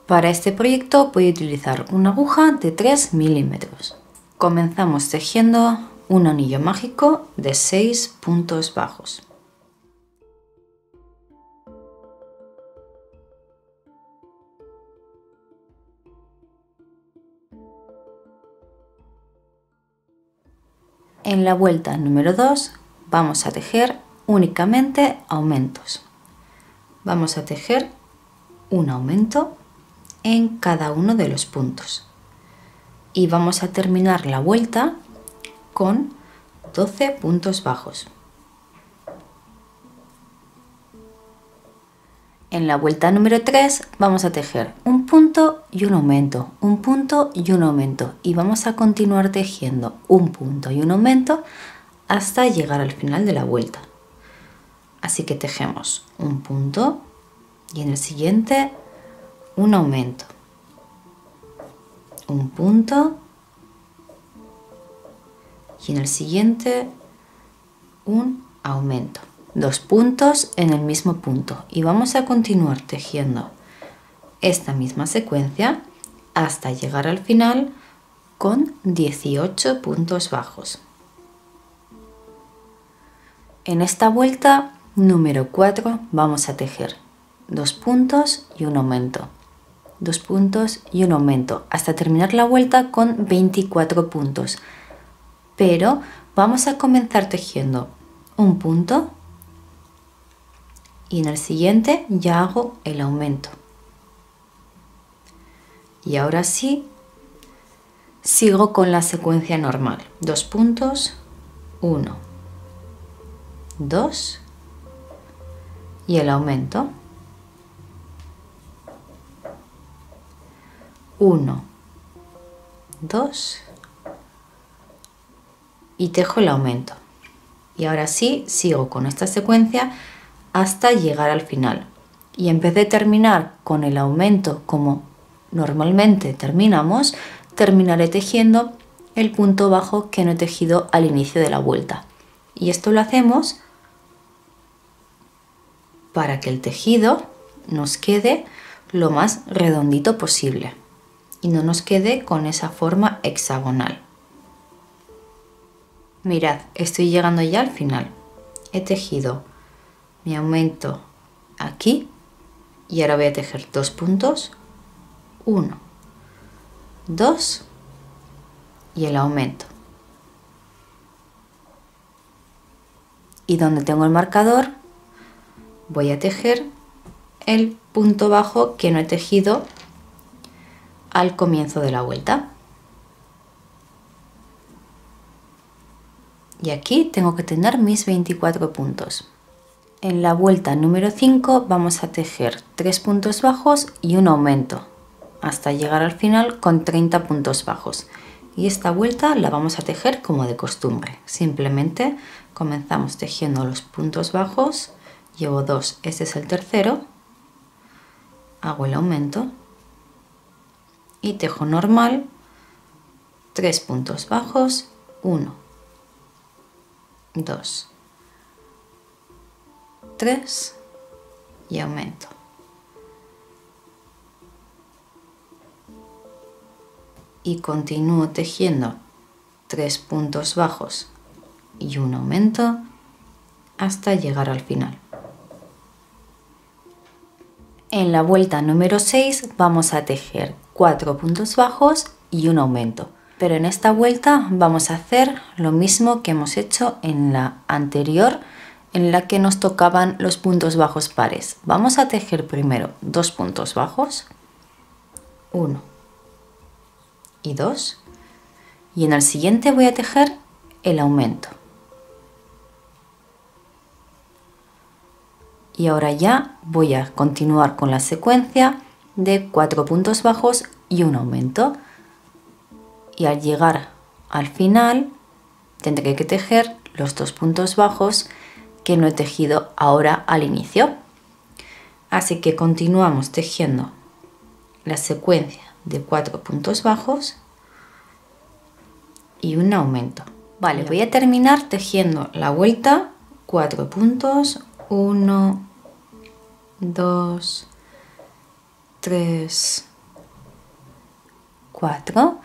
Para este proyecto voy a utilizar una aguja de 3 milímetros. Comenzamos tejiendo un anillo mágico de 6 puntos bajos. En la vuelta número 2 vamos a tejer únicamente aumentos. Vamos a tejer un aumento en cada uno de los puntos y vamos a terminar la vuelta con 12 puntos bajos. En la vuelta número 3 vamos a tejer un punto y un aumento, un punto y un aumento, y vamos a continuar tejiendo un punto y un aumento hasta llegar al final de la vuelta. Así que tejemos un punto y en el siguiente un aumento, un punto y en el siguiente un aumento. 2 puntos en el mismo punto y vamos a continuar tejiendo esta misma secuencia hasta llegar al final con 18 puntos bajos. En esta vuelta número 4 vamos a tejer 2 puntos y un aumento, 2 puntos y un aumento hasta terminar la vuelta con 24 puntos, pero vamos a comenzar tejiendo un punto y en el siguiente ya hago el aumento. Y ahora sí, sigo con la secuencia normal. 2 puntos, 1, 2 y el aumento. 1, 2 y tejo el aumento. Y ahora sí, sigo con esta secuencia hasta llegar al final. Y en vez de terminar con el aumento como normalmente terminamos, terminaré tejiendo el punto bajo que no he tejido al inicio de la vuelta. Y esto lo hacemos para que el tejido nos quede lo más redondito posible y no nos quede con esa forma hexagonal. Mirad, estoy llegando ya al final. He tejido mi aumento aquí y ahora voy a tejer 2 puntos, 1, 2 y el aumento. Y donde tengo el marcador voy a tejer el punto bajo que no he tejido al comienzo de la vuelta. Y aquí tengo que tener mis 24 puntos. En la vuelta número 5 vamos a tejer 3 puntos bajos y un aumento hasta llegar al final con 30 puntos bajos. Y esta vuelta la vamos a tejer como de costumbre. Simplemente comenzamos tejiendo los puntos bajos, llevo 2, este es el tercero, hago el aumento y tejo normal 3 puntos bajos, 1, 2, 3 y aumento. Y continúo tejiendo 3 puntos bajos y un aumento hasta llegar al final. En la vuelta número 6 vamos a tejer 4 puntos bajos y un aumento, pero en esta vuelta vamos a hacer lo mismo que hemos hecho en la anterior, en la que nos tocaban los puntos bajos pares. Vamos a tejer primero 2 puntos bajos, 1 y 2, y en el siguiente voy a tejer el aumento. Y ahora ya voy a continuar con la secuencia de 4 puntos bajos y un aumento. Y al llegar al final tendré que tejer los 2 puntos bajos que no he tejido ahora al inicio. Así que continuamos tejiendo la secuencia de 4 puntos bajos y un aumento. Vale, voy a terminar tejiendo la vuelta 4 puntos, 1, 2, 3, 4.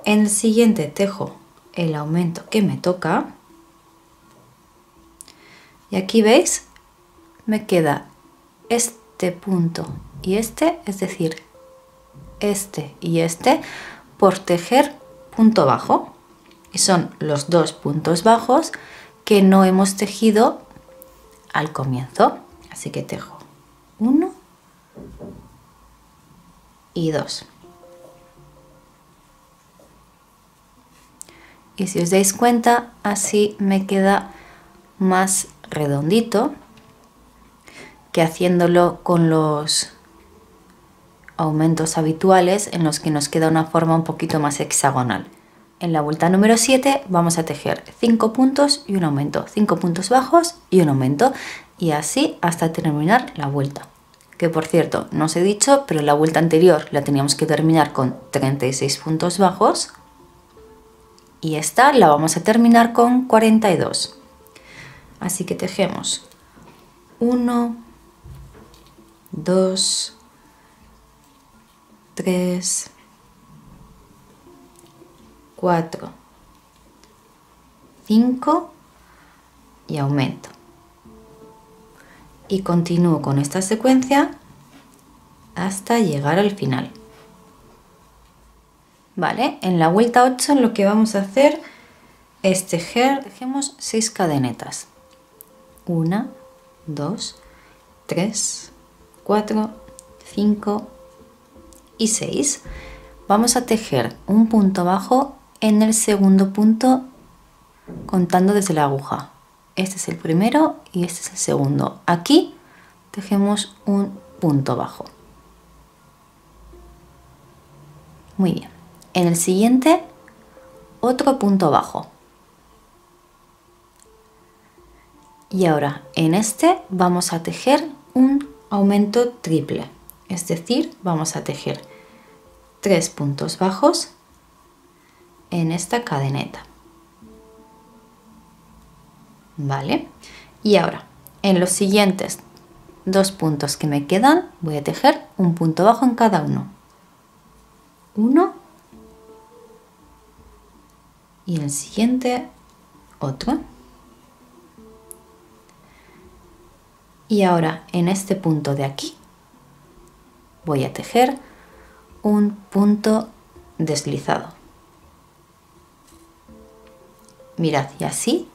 En el siguiente tejo el aumento que me toca. Y aquí veis, me queda este punto y este, es decir, este y este, por tejer punto bajo. Y son los dos puntos bajos que no hemos tejido al comienzo. Así que tejo 1 y 2. Y si os dais cuenta, así me queda más redondito que haciéndolo con los aumentos habituales en los que nos queda una forma un poquito más hexagonal. En la vuelta número 7 vamos a tejer 5 puntos y un aumento, 5 puntos bajos y un aumento, y así hasta terminar la vuelta. Que por cierto, no os he dicho, pero la vuelta anterior la teníamos que terminar con 36 puntos bajos y esta la vamos a terminar con 42. Así que tejemos 1, 2, 3, 4, 5 y aumento. Y continúo con esta secuencia hasta llegar al final. Vale, en la vuelta 8 lo que vamos a hacer es tejemos 6 cadenetas. 1, 2, 3, 4, 5 y 6. Vamos a tejer un punto bajo en el segundo punto contando desde la aguja. Este es el primero y este es el segundo. Aquí tejemos un punto bajo. Muy bien. En el siguiente, otro punto bajo. Y ahora en este vamos a tejer un aumento triple. Es decir, vamos a tejer 3 puntos bajos en esta cadeneta. Vale. Y ahora en los siguientes 2 puntos que me quedan voy a tejer un punto bajo en cada uno. 1 y en el siguiente otro. Y ahora en este punto de aquí voy a tejer un punto deslizado. Mirad, y así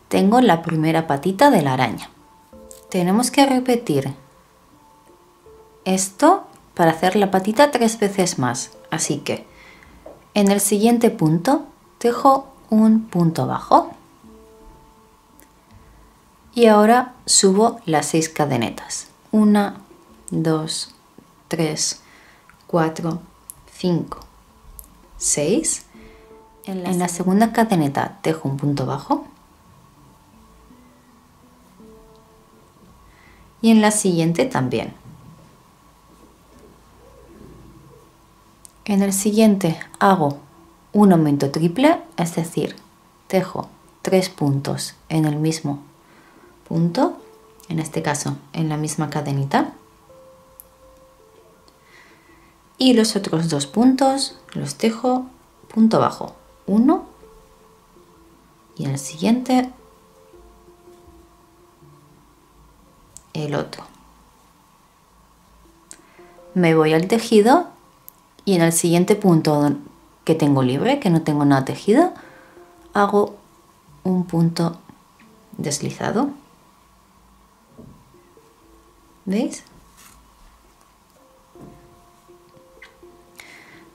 tengo la primera patita de la araña. Tenemos que repetir esto para hacer la patita 3 veces más. Así que en el siguiente punto tejo un punto bajo. Y ahora subo las 6 cadenetas. 1, 2, 3, 4, 5, 6. En la segunda cadeneta tejo un punto bajo. Y en la siguiente también. En el siguiente hago un aumento triple, es decir, tejo 3 puntos en el mismo punto, en este caso en la misma cadenita. Y los otros 2 puntos los tejo punto bajo, 1 y en el siguiente el otro. Me voy al tejido y en el siguiente punto que tengo libre, que no tengo nada tejido, hago un punto deslizado. ¿Veis?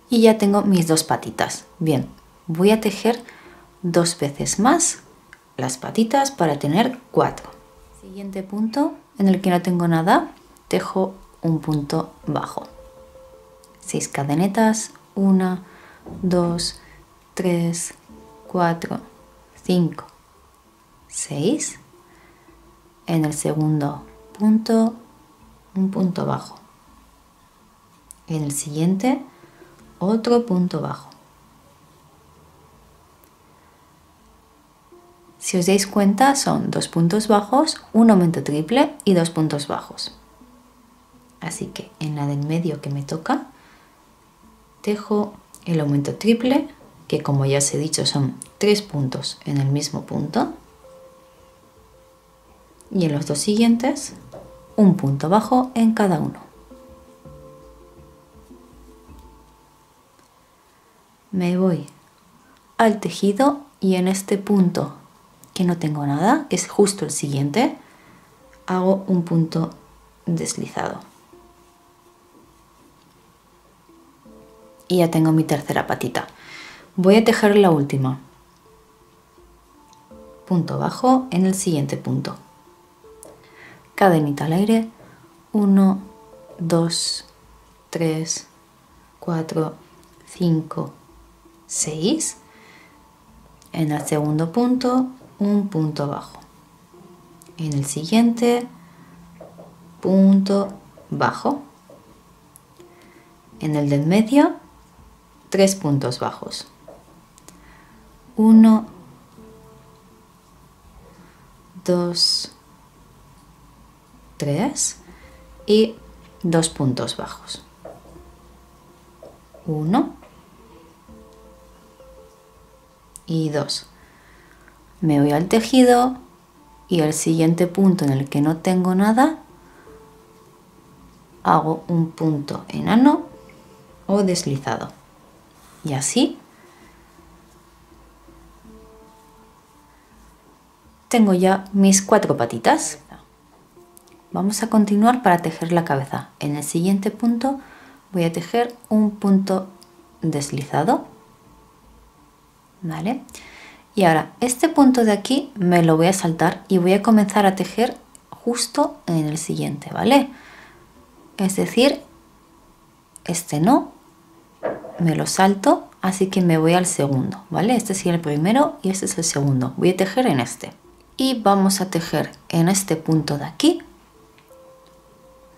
Y ya tengo mis 2 patitas. Bien, voy a tejer 2 veces más las patitas para tener 4. Siguiente punto en el que no tengo nada, tejo un punto bajo. 6 cadenetas, 1, 2, 3, 4, 5, 6. En el segundo punto, un punto bajo. En el siguiente, otro punto bajo. Si os dais cuenta, son 2 puntos bajos, un aumento triple y 2 puntos bajos. Así que en la del medio que me toca, tejo el aumento triple, que como ya os he dicho son 3 puntos en el mismo punto, y en los dos siguientes un punto bajo en cada uno. Me voy al tejido y en este punto que no tengo nada, que es justo el siguiente, hago un punto deslizado. Y ya tengo mi tercera patita. Voy a tejer la última. Punto bajo en el siguiente punto. Cadenita al aire. 1, 2, 3, 4, 5, 6. En el segundo punto, un punto bajo. En el siguiente, punto bajo. En el del medio, 3 puntos bajos. 1, 2, 3 y 2 puntos bajos. 1 y 2. Me voy al tejido y el siguiente punto en el que no tengo nada, hago un punto enano o deslizado. Y así tengo ya mis 4 patitas. Vamos a continuar para tejer la cabeza. En el siguiente punto voy a tejer un punto deslizado, ¿vale? Y ahora este punto de aquí me lo voy a saltar y voy a comenzar a tejer justo en el siguiente, ¿vale? Es decir, este no, me lo salto, así que me voy al segundo, ¿vale? Este es el primero y este es el segundo. Voy a tejer en este. Y vamos a tejer en este punto de aquí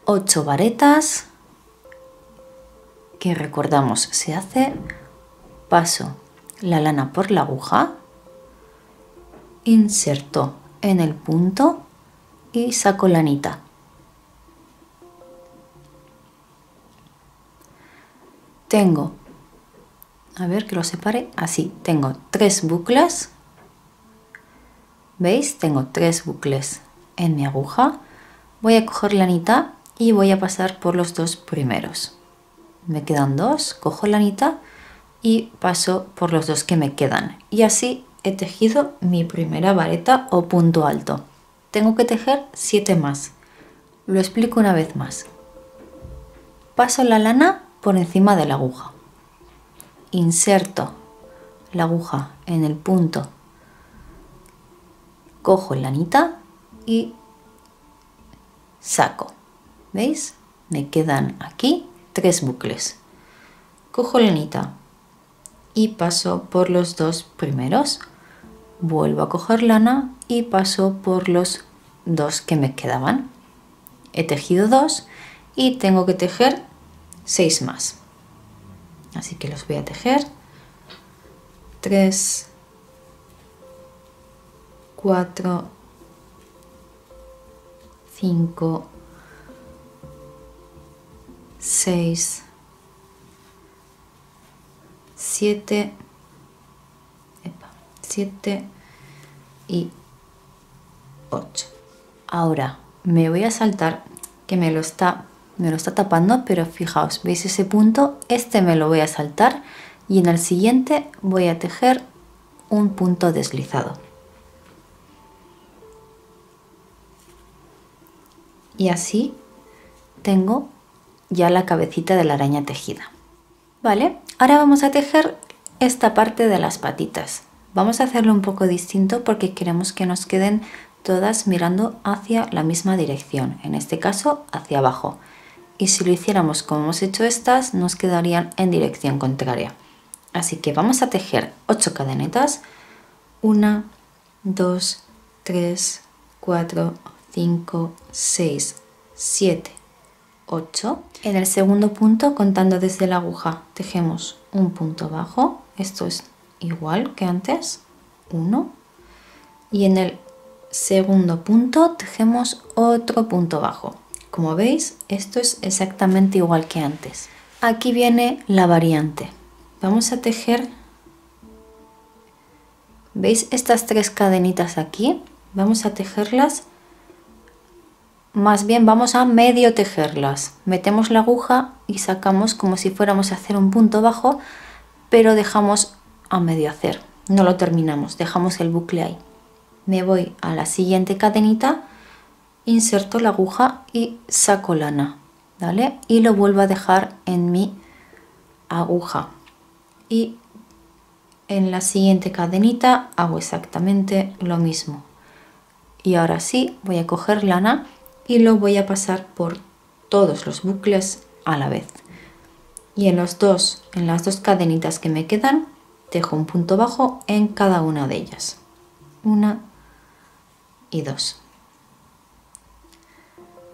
8 varetas, que recordamos se hace, paso la lana por la aguja, inserto en el punto y saco lanita. Tengo, a ver que lo separe, así, tengo 3 bucles, ¿veis? Tengo 3 bucles en mi aguja. Voy a coger lanita y voy a pasar por los 2 primeros. Me quedan 2, cojo lanita y paso por los 2 que me quedan. Y así he tejido mi primera vareta o punto alto. Tengo que tejer 7 más. Lo explico una vez más. Paso la lana por encima de la aguja. Inserto la aguja en el punto. Cojo lanita y saco. ¿Veis? Me quedan aquí 3 bucles. Cojo lanita y paso por los 2 primeros. Vuelvo a coger lana y paso por los 2 que me quedaban. He tejido 2 y tengo que tejer 6 más. Así que los voy a tejer. 3, 4, 5, 6, 7, 7 y 8. Ahora me voy a saltar, que me lo está tapando, pero fijaos, ¿veis ese punto? Este me lo voy a saltar y en el siguiente voy a tejer un punto deslizado. Y así tengo ya la cabecita de la araña tejida. Vale, ahora vamos a tejer esta parte de las patitas. Vamos a hacerlo un poco distinto porque queremos que nos queden todas mirando hacia la misma dirección, en este caso hacia abajo. Y si lo hiciéramos como hemos hecho estas, nos quedarían en dirección contraria. Así que vamos a tejer 8 cadenetas. 1, 2, 3, 4, 5, 6, 7, 8. En el segundo punto, contando desde la aguja, tejemos un punto bajo. Esto es igual que antes, 1. Y en el segundo punto tejemos otro punto bajo. Como veis, esto es exactamente igual que antes. aquí viene la variante. Vamos a tejer, ¿veis estas 3 cadenitas aquí? Vamos a tejerlas, más bien vamos a medio tejerlas. Metemos la aguja y sacamos como si fuéramos a hacer un punto bajo, pero dejamos a medio hacer, no lo terminamos, dejamos el bucle ahí. Me voy a la siguiente cadenita, inserto la aguja y saco lana, ¿vale? Y lo vuelvo a dejar en mi aguja. Y en la siguiente cadenita hago exactamente lo mismo. Y ahora sí voy a coger lana y lo voy a pasar por todos los bucles a la vez. Y en las dos cadenitas que me quedan, tejo un punto bajo en cada una de ellas. 1 y 2.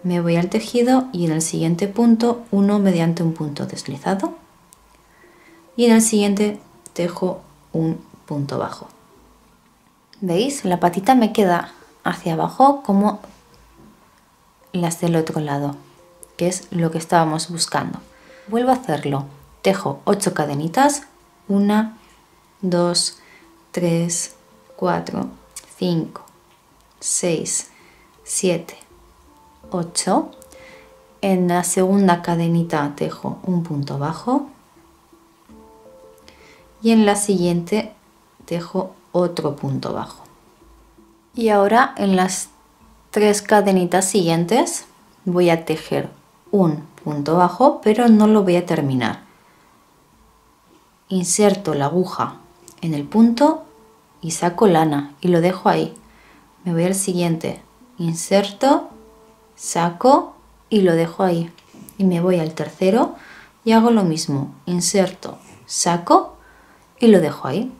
Me voy al tejido y en el siguiente punto uno mediante un punto deslizado. Y en el siguiente tejo un punto bajo. ¿Veis? La patita me queda hacia abajo como las del otro lado, que es lo que estábamos buscando. Vuelvo a hacerlo. Tejo 8 cadenitas. 1, 2, 3, 4, 5, 6, 7, 8. En la segunda cadenita tejo un punto bajo. Y en la siguiente tejo otro punto bajo. Y ahora en las 3 cadenitas siguientes voy a tejer un punto bajo, pero no lo voy a terminar. Inserto la aguja en el punto y saco lana y lo dejo ahí. Me voy al siguiente, inserto, saco y lo dejo ahí. Y me voy al tercero y hago lo mismo, inserto, saco y lo dejo ahí.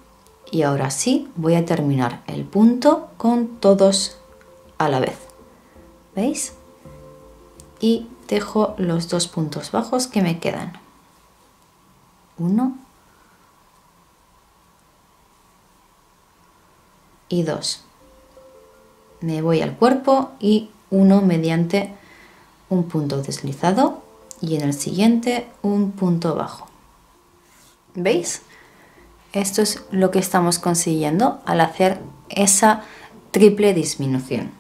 Y ahora sí voy a terminar el punto con todos a la vez. ¿Veis? Y tejo los 2 puntos bajos que me quedan. 1 y 2. Me voy al cuerpo y uno mediante un punto deslizado y en el siguiente un punto bajo. ¿Veis? Esto es lo que estamos consiguiendo al hacer esa triple disminución.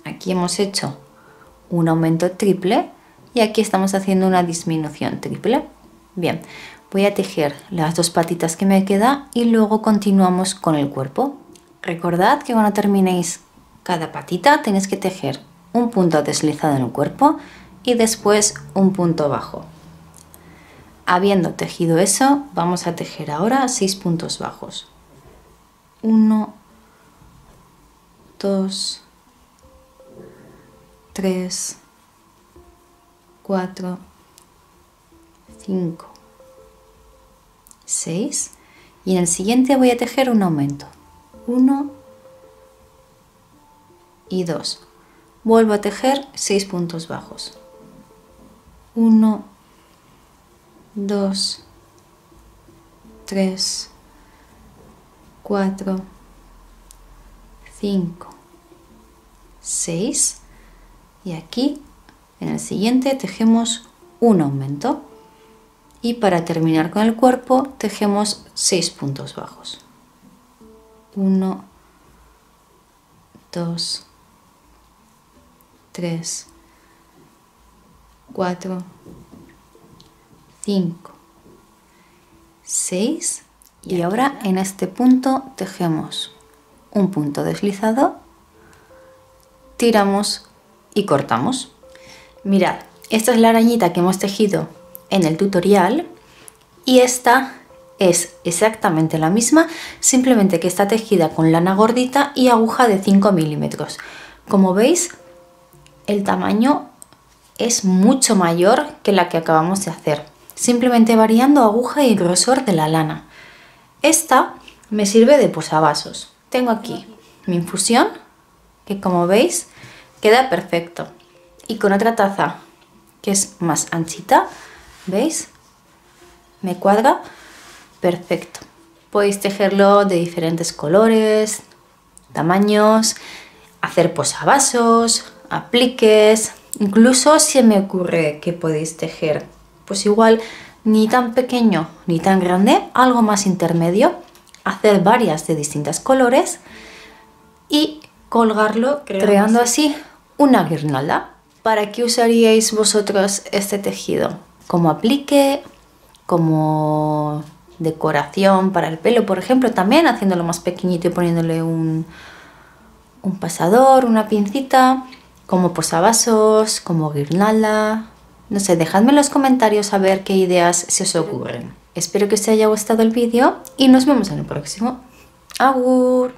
Aquí hemos hecho un aumento triple y aquí estamos haciendo una disminución triple. Bien, voy a tejer las 2 patitas que me queda y luego continuamos con el cuerpo. Recordad que cuando terminéis cada patita tenéis que tejer un punto deslizado en el cuerpo y después un punto bajo. Habiendo tejido eso, vamos a tejer ahora 6 puntos bajos. 1, 2, 3, 4, 5, 6 y en el siguiente voy a tejer un aumento. 1 y 2. Vuelvo a tejer 6 puntos bajos. 1, 2, 3, 4, 5, 6 y aquí en el siguiente tejemos un aumento y para terminar con el cuerpo tejemos 6 puntos bajos. 1, 2, 3, 4, 5, 6 y ahora en este punto tejemos un punto deslizado, tiramos y cortamos. Mirad, esta es la arañita que hemos tejido en el tutorial y esta es exactamente la misma, simplemente que está tejida con lana gordita y aguja de 5 milímetros. Como veis, el tamaño es mucho mayor que la que acabamos de hacer, simplemente variando aguja y grosor de la lana. Esta me sirve de posavasos. Tengo aquí mi infusión, que como veis queda perfecto. Y con otra taza que es más anchita, ¿veis? Me cuadra perfecto. Podéis tejerlo de diferentes colores, tamaños, hacer posavasos, apliques. Incluso se me ocurre que podéis tejer pues igual ni tan pequeño ni tan grande, algo más intermedio, hacer varias de distintos colores y colgarlo creando así una guirnalda. ¿Para qué usaríais vosotros este tejido? Como aplique, como decoración para el pelo, por ejemplo, también haciéndolo más pequeñito y poniéndole un pasador, una pincita, como posavasos, como guirnalda. No sé, dejadme en los comentarios a ver qué ideas se os ocurren. Espero que os haya gustado el vídeo y nos vemos en el próximo. ¡Agur!